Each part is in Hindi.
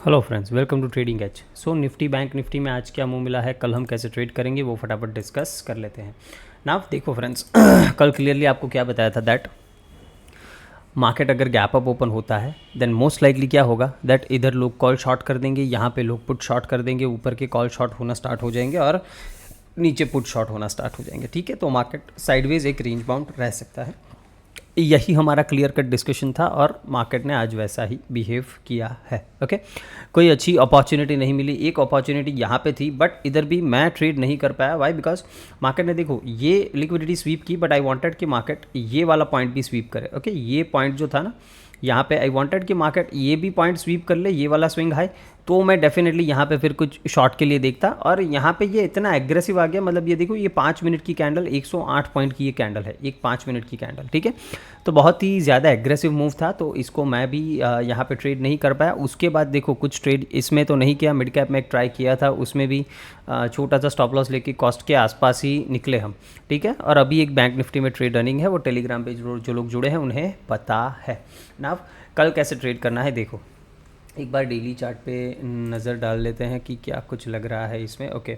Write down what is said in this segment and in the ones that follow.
Hello friends, welcome to Trading Edge. So Nifty bank Nifty में आज क्या मुंह मिला है, कल हम कैसे ट्रेड करेंगे वो फटाफट डिस्कस कर लेते हैं ना। देखो फ्रेंड्स, कल क्लियरली आपको क्या बताया था दैट मार्केट अगर गैप अप ओपन होता है देन मोस्ट लाइकली क्या होगा दैट इधर लोग कॉल शॉर्ट कर देंगे, यहाँ पे लोग पुट शॉर्ट कर देंगे, ऊपर के कॉल शॉर्ट होना स्टार्ट हो जाएंगे और नीचे पुट शॉर्ट होना स्टार्ट हो जाएंगे। ठीक है, तो मार्केट साइडवेज एक रेंज बाउंड रह सकता है। यही हमारा क्लियर कट डिस्कशन था और मार्केट ने आज वैसा ही बिहेव किया है। ओके, कोई अच्छी अपॉर्चुनिटी नहीं मिली। एक अपॉर्चुनिटी यहाँ पे थी बट इधर भी मैं ट्रेड नहीं कर पाया। वाई? बिकॉज मार्केट ने देखो ये लिक्विडिटी स्वीप की बट आई वांटेड कि मार्केट ये वाला पॉइंट भी स्वीप करे। ओके, ये पॉइंट जो था ना यहाँ पे आई वांटेड कि मार्केट ये भी पॉइंट स्वीप कर ले, ये वाला स्विंग हाई, तो मैं डेफिनेटली यहाँ पे फिर कुछ शॉर्ट के लिए देखता। और यहाँ पे ये इतना एग्रेसिव आ गया, मतलब ये देखो ये 5 मिनट की कैंडल 108 पॉइंट की ये कैंडल है, एक 5 मिनट की कैंडल। ठीक है, तो बहुत ही ज़्यादा एग्रेसिव मूव था, तो इसको मैं भी यहाँ पे ट्रेड नहीं कर पाया। उसके बाद देखो कुछ ट्रेड इसमें तो नहीं किया, मिड कैप में एक ट्राई किया था, उसमें भी छोटा सा स्टॉप लॉस लेके कॉस्ट के आसपास ही निकले हम। ठीक है, और अभी एक बैंक निफ्टी में ट्रेड रनिंग है, वो टेलीग्राम पे जो लोग जुड़े हैं उन्हें पता है ना। कल कैसे ट्रेड करना है देखो, एक बार डेली चार्ट पे नज़र डाल लेते हैं कि क्या कुछ लग रहा है इसमें। ओके,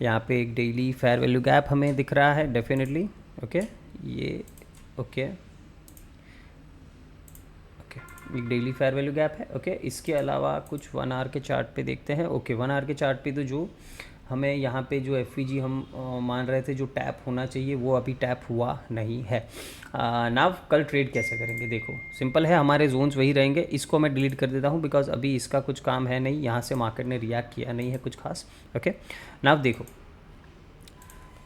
यहाँ पे एक डेली फेयर वैल्यू गैप हमें दिख रहा है डेफिनेटली। ओके, ये ओके ओके एक डेली फेयर वैल्यू गैप है। ओके, इसके अलावा कुछ 1 आवर के चार्ट पे देखते हैं। ओके, 1 आवर के चार्ट पे तो जो हमें यहाँ पे जो एफ हम मान रहे थे जो टैप होना चाहिए वो अभी टैप हुआ नहीं है। नाव कल ट्रेड कैसे करेंगे देखो, सिंपल है, हमारे जोन्स वही रहेंगे। इसको मैं डिलीट कर देता हूँ बिकॉज अभी इसका कुछ काम है नहीं, यहाँ से मार्केट ने रिएक्ट किया नहीं है कुछ खास। ओके, नाव देखो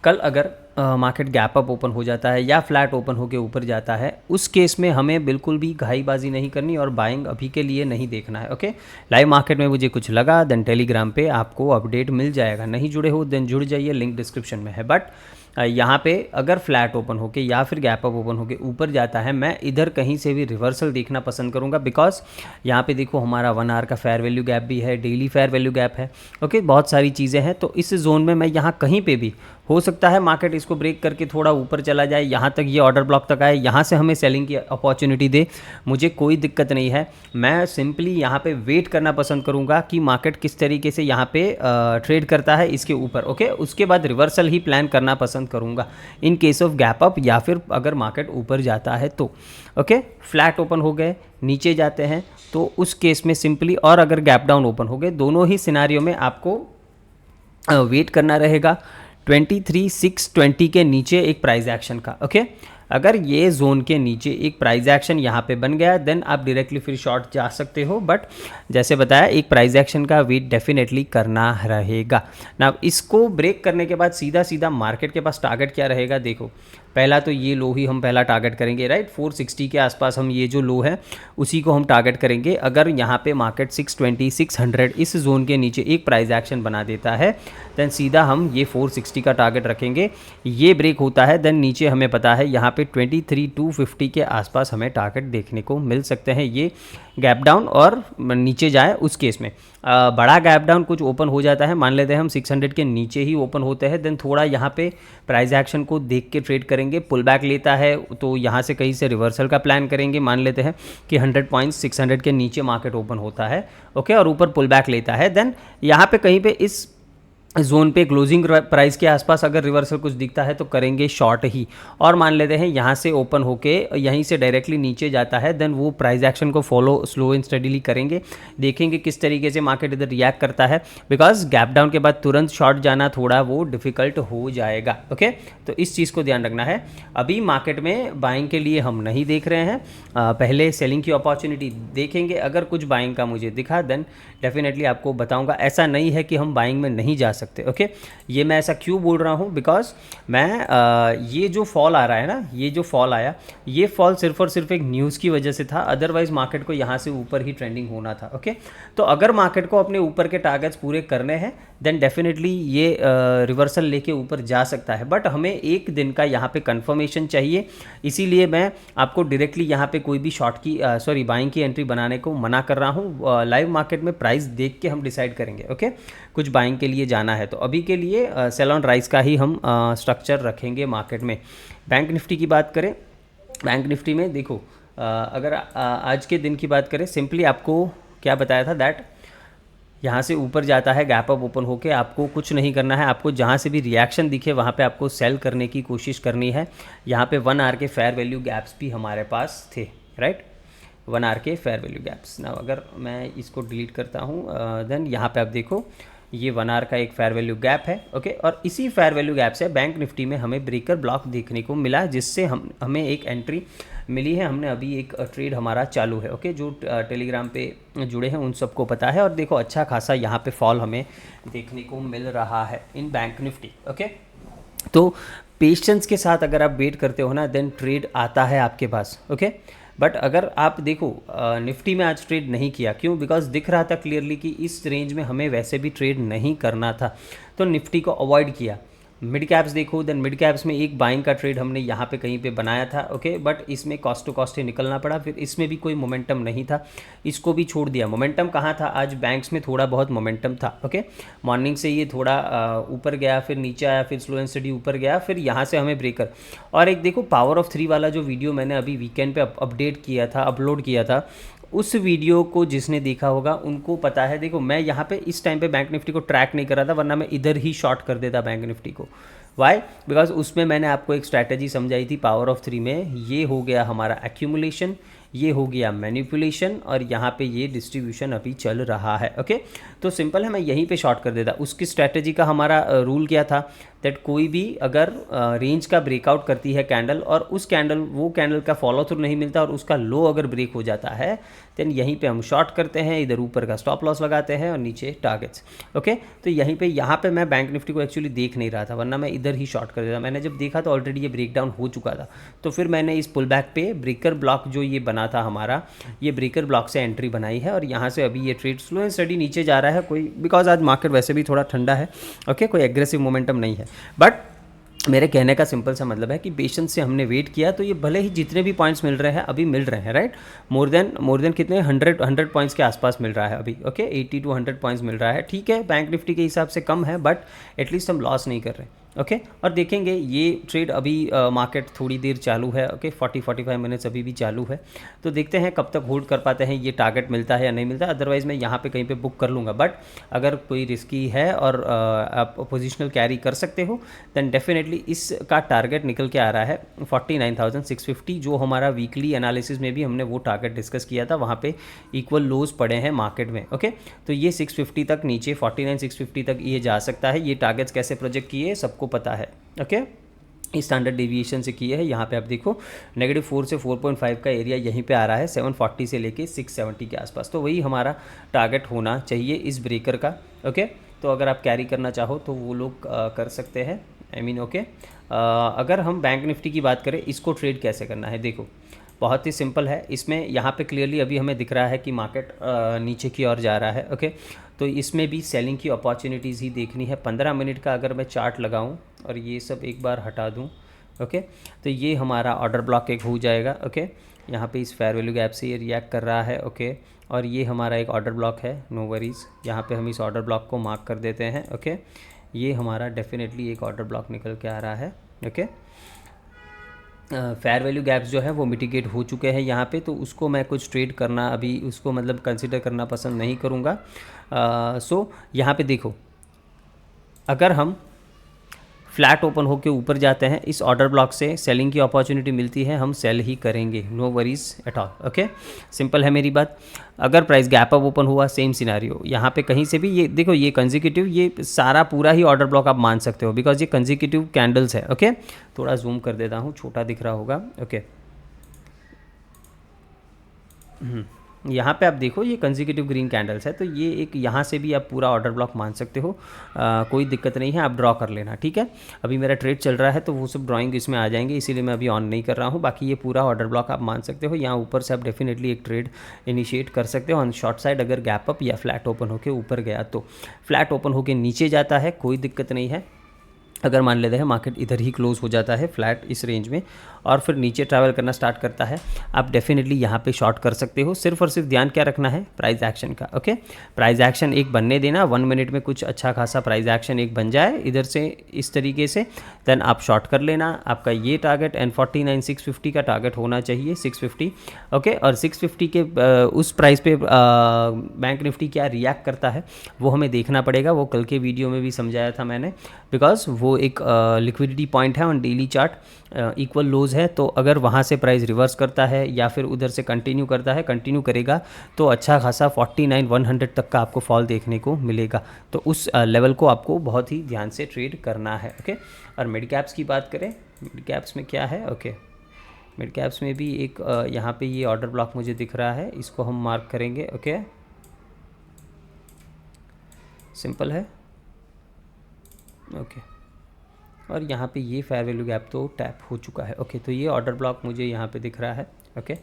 कल अगर मार्केट गैप अप ओपन हो जाता है या फ्लैट ओपन होकर ऊपर जाता है, उस केस में हमें बिल्कुल भी घाईबाजी नहीं करनी और बाइंग अभी के लिए नहीं देखना है। ओके, लाइव मार्केट में मुझे कुछ लगा देन टेलीग्राम पे आपको अपडेट मिल जाएगा, नहीं जुड़े हो देन जुड़ जाइए, लिंक डिस्क्रिप्शन में है। बट यहाँ पे अगर फ्लैट ओपन होके या फिर गैप अप ओपन होके ऊपर जाता है, मैं इधर कहीं से भी रिवर्सल देखना पसंद करूँगा बिकॉज यहाँ पे देखो हमारा 1 आवर का फेयर वैल्यू गैप भी है, डेली फेयर वैल्यू गैप है। ओके, बहुत सारी चीज़ें हैं, तो इस जोन में मैं यहाँ कहीं पे भी हो सकता है मार्केट इसको ब्रेक करके थोड़ा ऊपर चला जाए, यहाँ तक ये ऑर्डर ब्लॉक तक आए, यहाँ से हमें सेलिंग की अपॉर्चुनिटी दे, मुझे कोई दिक्कत नहीं है। मैं सिंपली यहाँ पे वेट करना पसंद करूँगा कि मार्केट किस तरीके से यहाँ पे ट्रेड करता है इसके ऊपर। ओके, उसके बाद रिवर्सल ही प्लान करना पसंद करूँगा in case of gap up या फिर अगर मार्केट ऊपर जाता है तो। ओके, फ्लैट ओपन हो गए नीचे जाते हैं तो उस केस में सिंपली, और अगर गैप डाउन ओपन हो गए, दोनों ही सिनारियो में आपको वेट करना रहेगा 23,620 के नीचे एक प्राइस एक्शन का। ओके, अगर ये जोन के नीचे एक प्राइस एक्शन यहाँ पे बन गया देन आप डायरेक्टली फिर शॉर्ट जा सकते हो, बट जैसे बताया एक प्राइस एक्शन का वेट डेफिनेटली करना रहेगा ना। इसको ब्रेक करने के बाद सीधा सीधा मार्केट के पास टारगेट क्या रहेगा देखो, पहला तो ये लो ही हम पहला टारगेट करेंगे, राइट। 460 के आसपास हम ये जो लो है उसी को हम टारगेट करेंगे। अगर यहाँ पे मार्केट 620 600 इस जोन के नीचे एक प्राइस एक्शन बना देता है देन सीधा हम ये 460 का टारगेट रखेंगे। ये ब्रेक होता है देन नीचे हमें पता है यहाँ पे 23,250 के आसपास हमें टारगेट देखने को मिल सकते हैं। ये गैप डाउन और नीचे जाए उस केस में बड़ा गैप डाउन कुछ ओपन हो जाता है, मान लेते हैं हम 600 के नीचे ही ओपन होते हैं, देन थोड़ा यहाँ पे प्राइस एक्शन को देख के ट्रेड करेंगे। पुल बैक लेता है तो यहाँ से कहीं से रिवर्सल का प्लान करेंगे, मान लेते हैं कि 100 पॉइंट्स 600 के नीचे मार्केट ओपन होता है। ओके, और ऊपर पुल बैक लेता है, देन यहाँ पे कहीं पे इस जोन पे क्लोजिंग प्राइस के आसपास अगर रिवर्सल कुछ दिखता है तो करेंगे शॉर्ट ही। और मान लेते हैं यहाँ से ओपन होके यहीं से डायरेक्टली नीचे जाता है देन वो प्राइस एक्शन को फॉलो स्लो एंड स्टडीली करेंगे, देखेंगे किस तरीके से मार्केट इधर रिएक्ट करता है बिकॉज गैप डाउन के बाद तुरंत शॉर्ट जाना थोड़ा वो डिफिकल्ट हो जाएगा। ओके, तो इस चीज़ को ध्यान रखना है। अभी मार्केट में बाइंग के लिए हम नहीं देख रहे हैं, पहले सेलिंग की अपॉर्चुनिटी देखेंगे। अगर कुछ बाइंग का मुझे दिखा देन डेफिनेटली आपको बताऊंगा। ऐसा नहीं है कि हम बाइंग में नहीं जा सकते। ओके, ये मैं ऐसा क्यों बोल रहा हूँ बिकॉज मैं ये जो फॉल आ रहा है ना, ये जो फॉल आया, ये फॉल सिर्फ और सिर्फ एक न्यूज़ की वजह से था, अदरवाइज मार्केट को यहाँ से ऊपर ही ट्रेंडिंग होना था। ओके, तो अगर मार्केट को अपने ऊपर के टारगेट्स पूरे करने हैं देन डेफिनेटली ये रिवर्सल लेके ऊपर जा सकता है, बट हमें एक दिन का यहाँ पे कंफर्मेशन चाहिए। इसीलिए मैं आपको डायरेक्टली यहाँ पे कोई भी शॉर्ट की बाइंग की एंट्री बनाने को मना कर रहा हूँ। लाइव मार्केट में प्राइस देख के हम डिसाइड करेंगे। ओके, कुछ बाइंग के लिए जाना है तो अभी के लिए सेल ऑन राइज का ही हम स्ट्रक्चर रखेंगे मार्केट में। बैंक निफ्टी की बात करें, बैंक निफ्टी में देखो अगर आज के दिन की बात करें, सिंपली आपको क्या बताया था दैट यहाँ से ऊपर जाता है गैप अप ओपन होके, आपको कुछ नहीं करना है, आपको जहाँ से भी रिएक्शन दिखे वहाँ पे आपको सेल करने की कोशिश करनी है। यहाँ पे 1 आवर के फेयर वैल्यू गैप्स भी हमारे पास थे, राइट, 1 आवर के फेयर वैल्यू गैप्स। ना अगर मैं इसको डिलीट करता हूँ देन यहाँ पे आप देखो ये 1 आवर का एक फेयर वैल्यू गैप है, ओके। और इसी फेयर वैल्यू गैप से बैंक निफ्टी में हमें ब्रेकर ब्लॉक देखने को मिला, जिससे हमें एक एंट्री मिली है। हमने अभी एक ट्रेड हमारा चालू है, ओके। जो टेलीग्राम पे जुड़े हैं उन सबको पता है। और देखो अच्छा खासा यहाँ पे फॉल हमें देखने को मिल रहा है इन बैंक निफ्टी, ओके। तो पेशेंस के साथ अगर आप वेट करते हो ना देन ट्रेड आता है आपके पास, ओके। बट अगर आप देखो निफ्टी में आज ट्रेड नहीं किया, क्यों? बिकॉज दिख रहा था क्लियरली कि इस रेंज में हमें वैसे भी ट्रेड नहीं करना था, तो निफ्टी को अवॉइड किया। मिड कैप्स देखो, देन मिड कैप्स में एक बाइंग का ट्रेड हमने यहाँ पे कहीं पे बनाया था, ओके। बट इसमें कॉस्ट टू कॉस्ट ही निकलना पड़ा, फिर इसमें भी कोई मोमेंटम नहीं था, इसको भी छोड़ दिया। मोमेंटम कहाँ था? आज बैंक्स में थोड़ा बहुत मोमेंटम था, ओके। मॉर्निंग से ये थोड़ा ऊपर गया, फिर नीचे आया, फिर स्लो एंड स्टडी ऊपर गया, फिर यहाँ से हमें ब्रेकर। और एक देखो पावर ऑफ 3 वाला जो वीडियो मैंने अभी वीकेंड पे अपडेट किया था, अपलोड किया था, उस वीडियो को जिसने देखा होगा उनको पता है। देखो मैं यहाँ पे इस टाइम पे बैंक निफ्टी को ट्रैक नहीं कर रहा था, वरना मैं इधर ही शॉर्ट कर देता बैंक निफ्टी को। वाई? बिकॉज उसमें मैंने आपको एक स्ट्रैटेजी समझाई थी पावर ऑफ 3 में। ये हो गया हमारा एक्यूमुलेशन, ये हो गया मैनिपुलेशन, और यहाँ पे ये डिस्ट्रीब्यूशन अभी चल रहा है, ओके। तो सिंपल है, मैं यहीं पे शॉर्ट कर देता। उसकी स्ट्रैटेजी का हमारा रूल क्या था दैट कोई भी अगर रेंज का ब्रेकआउट करती है कैंडल और उस वो कैंडल का फॉलो थ्रू नहीं मिलता और उसका लो अगर ब्रेक हो जाता है देन यहीं पे हम शॉर्ट करते हैं, इधर ऊपर का स्टॉप लॉस लगाते हैं और नीचे टारगेट्स, ओके। तो यहाँ पे मैं बैंक निफ्टी को एक्चुअली देख नहीं रहा था, वरना मैं इधर ही शॉर्ट कर देता। मैंने जब देखा तो ऑलरेडी ये ब्रेक डाउन हो चुका था, तो फिर मैंने इस पुल बैक पे ब्रेकर ब्लॉक जो ये बना था हमारा, ये ब्रेकर ब्लॉक से एंट्री बनाई है। और यहाँ से अभी ये ट्रेड स्लो एंड स्टडी नीचे जा रहा है, कोई बिकॉज आज मार्केट वैसे भी थोड़ा ठंडा है, ओके। कोई एग्रेसिव मोमेंटम नहीं है। बट मेरे कहने का सिंपल सा मतलब है कि पेशेंस से हमने वेट किया, तो ये भले ही जितने भी पॉइंट्स मिल रहे हैं अभी मिल रहे हैं, राइट, मोर देन कितने 100 पॉइंट्स के आसपास मिल रहा है अभी, ओके। 80 to 100 पॉइंट्स मिल रहा है, ठीक है, बैंक निफ्टी के हिसाब से कम है, बट एटलीस्ट हम लॉस नहीं कर रहे, ओके। और देखेंगे ये ट्रेड अभी मार्केट थोड़ी देर चालू है, ओके। 40-45 मिनट्स अभी भी चालू है, तो देखते हैं कब तक होल्ड कर पाते हैं, ये टारगेट मिलता है या नहीं मिलता। अदरवाइज़ मैं यहाँ पे कहीं पे बुक कर लूँगा, बट अगर कोई रिस्की है और आप पोजिशनल कैरी कर सकते हो देन डेफिनेटली इसका टारगेट निकल के आ रहा है 49,650, जो हमारा वीकली एनालिसिस में भी हमने वो टारगेट डिस्कस किया था, वहाँ पे इक्वल लोज पड़े हैं मार्केट में, ओके। तो ये 650 तक नीचे 49,650 तक ये जा सकता है। ये टारगेट्स कैसे प्रोजेक्ट किए सबको पता है, ओके। स्टैंडर्ड डेविएशन से किए हैं। यहाँ पे आप देखो -4 से 4.5 का एरिया यहीं पे आ रहा है 740 से लेके 670 के आसपास, तो वही हमारा टारगेट होना चाहिए इस ब्रेकर का, ओके। तो अगर आप कैरी करना चाहो तो वो लोग कर सकते हैं, आई मीन, ओके। अगर हम बैंक निफ्टी की बात करें, इसको ट्रेड कैसे करना है, देखो बहुत ही सिंपल है। इसमें यहाँ पे क्लियरली अभी हमें दिख रहा है कि मार्केट नीचे की ओर जा रहा है, ओके। तो इसमें भी सेलिंग की अपॉर्चुनिटीज़ ही देखनी है। 15 मिनट का अगर मैं चार्ट लगाऊं और ये सब एक बार हटा दूं, ओके, तो ये हमारा ऑर्डर ब्लॉक एक हो जाएगा, ओके। यहाँ पे इस फेयर वैल्यू गैप से ये रिएक्ट कर रहा है, ओके। और ये हमारा एक ऑर्डर ब्लॉक है, नो वरीज़। यहाँ पे हम इस ऑर्डर ब्लॉक को मार्क कर देते हैं, ओके। ये हमारा डेफिनेटली एक ऑर्डर ब्लॉक निकल के आ रहा है, ओके। फेयर वैल्यू गैप्स जो है वो मिटिगेट हो चुके हैं यहाँ पे, तो उसको मैं कुछ ट्रेड करना अभी उसको मतलब कंसिडर करना पसंद नहीं करूँगा। सो यहाँ पे देखो, अगर हम फ्लैट ओपन होके ऊपर जाते हैं, इस ऑर्डर ब्लॉक से सेलिंग की अपॉर्चुनिटी मिलती है, हम सेल ही करेंगे, no worries at all, okay. Simple है मेरी बात। अगर प्राइस गैप अप ओपन हुआ, सेम सिनारियो, यहाँ पे कहीं से भी ये देखो, ये कंजिक्यूटिव, ये सारा पूरा ही ऑर्डर ब्लॉक आप मान सकते हो बिकॉज ये कंजिक्यूटिव कैंडल्स है, ओके। थोड़ा जूम कर देता हूँ, छोटा दिख रहा होगा, ओके। यहाँ पे आप देखो ये कंजिक्यूटिव ग्रीन कैंडल्स है, तो ये एक यहाँ से भी आप पूरा ऑर्डर ब्लॉक मान सकते हो, कोई दिक्कत नहीं है, आप ड्रॉ कर लेना, ठीक है। अभी मेरा ट्रेड चल रहा है तो वो सब ड्राइंग इसमें आ जाएंगे, इसीलिए मैं अभी ऑन नहीं कर रहा हूँ। बाकी ये पूरा ऑर्डर ब्लॉक आप मान सकते हो। यहाँ ऊपर से आप डेफिनेटली एक ट्रेड इनिशिएट कर सकते हो ऑन शॉर्ट साइड, अगर गैप अप या फ्लैट ओपन होकर ऊपर गया तो। फ्लैट ओपन होकर नीचे जाता है, कोई दिक्कत नहीं है, अगर मान लेते हैं मार्केट इधर ही क्लोज हो जाता है फ्लैट इस रेंज में और फिर नीचे ट्रैवल करना स्टार्ट करता है, आप डेफिनेटली यहाँ पे शॉर्ट कर सकते हो। सिर्फ और सिर्फ ध्यान क्या रखना है, प्राइस एक्शन का। ओके, प्राइस एक्शन एक बनने देना, 1 मिनट में कुछ अच्छा खासा प्राइस एक्शन एक बन जाए इधर से इस तरीके से, देन आप शॉर्ट कर लेना। आपका ये टारगेट N49 650 का टारगेट होना चाहिए, 650। ओके, और 650 के उस प्राइस पे बैंक निफ्टी क्या रिएक्ट करता है वो हमें देखना पड़ेगा। वो कल के वीडियो में भी समझाया था मैंने, बिकॉज वो एक लिक्विडिटी पॉइंट है ऑन डेली चार्ट, इक्वल लोज है। तो अगर वहाँ से प्राइस रिवर्स करता है या फिर उधर से कंटिन्यू करता है, कंटिन्यू करेगा तो अच्छा खासा 49 100 तक का आपको फॉल देखने को मिलेगा। तो उस लेवल को आपको बहुत ही ध्यान से ट्रेड करना है। ओके, और मिड कैप्स की बात करें, मिड कैप्स में क्या है, ओके मिड कैप्स में भी एक यहाँ पे ये ऑर्डर ब्लॉक मुझे दिख रहा है, इसको हम मार्क करेंगे। ओके, सिंपल है। ओके, और यहाँ पे ये फेयर वैल्यू गैप तो टैप हो चुका है। ओके, तो ये ऑर्डर ब्लॉक मुझे यहाँ पे दिख रहा है। ओके,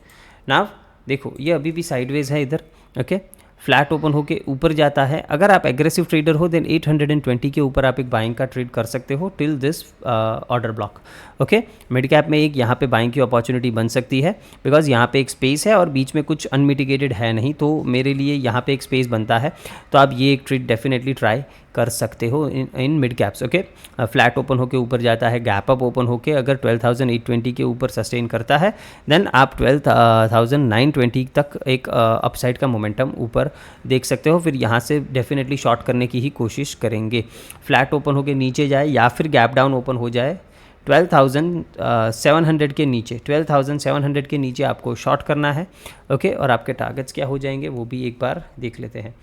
नाउ देखो ये अभी भी साइडवेज है इधर। ओके, फ्लैट ओपन होके ऊपर जाता है। अगर आप एग्रेसिव ट्रेडर हो देन 820 के ऊपर आप एक बाइंग का ट्रेड कर सकते हो till this order block. Okay, mid cap में एक यहाँ पे बाइंग की अपॉर्चुनिटी बन सकती है, बिकॉज यहाँ पे एक स्पेस है और बीच में कुछ अनमिटिगेटेड है नहीं, तो मेरे लिए यहाँ पे एक स्पेस बनता है। तो आप ये एक ट्रेड डेफिनेटली ट्राई कर सकते हो in mid caps. Okay, flat open होके ऊपर जाता है, गैप अप ओपन होके अगर 12,820 के ऊपर सस्टेन करता है देन आप 12,920 तक एक अपसाइड का मोमेंटम ऊपर देख सकते हो। फिर यहाँ से डेफिनेटली शॉर्ट करने की ही कोशिश करेंगे। फ्लैट ओपन होके नीचे जाए या फिर गैप डाउन ओपन हो जाए 12,700 के नीचे, 12,700 के नीचे आपको शॉर्ट करना है। ओके, और आपके टारगेट्स क्या हो जाएंगे वो भी एक बार देख लेते हैं।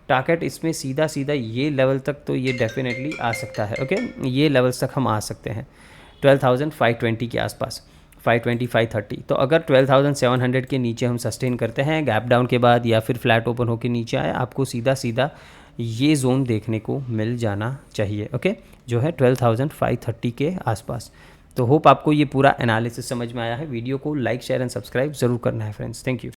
टारगेट इसमें सीधा सीधा ये लेवल तक तो ये डेफिनेटली आ सकता है। ओके, ये लेवल्स तक हम आ सकते हैं 12,520 के आसपास, 520 530। तो अगर 12,700 के नीचे हम सस्टेन करते हैं गैप डाउन के बाद या फिर फ्लैट ओपन होकर नीचे आए, आपको सीधा सीधा ये जोन देखने को मिल जाना चाहिए। ओके, जो है 12,530 के आसपास। तो होप आपको ये पूरा एनालिसिस समझ में आया है। वीडियो को लाइक शेयर एंड सब्सक्राइब ज़रूर करना है फ्रेंड्स। Thank you.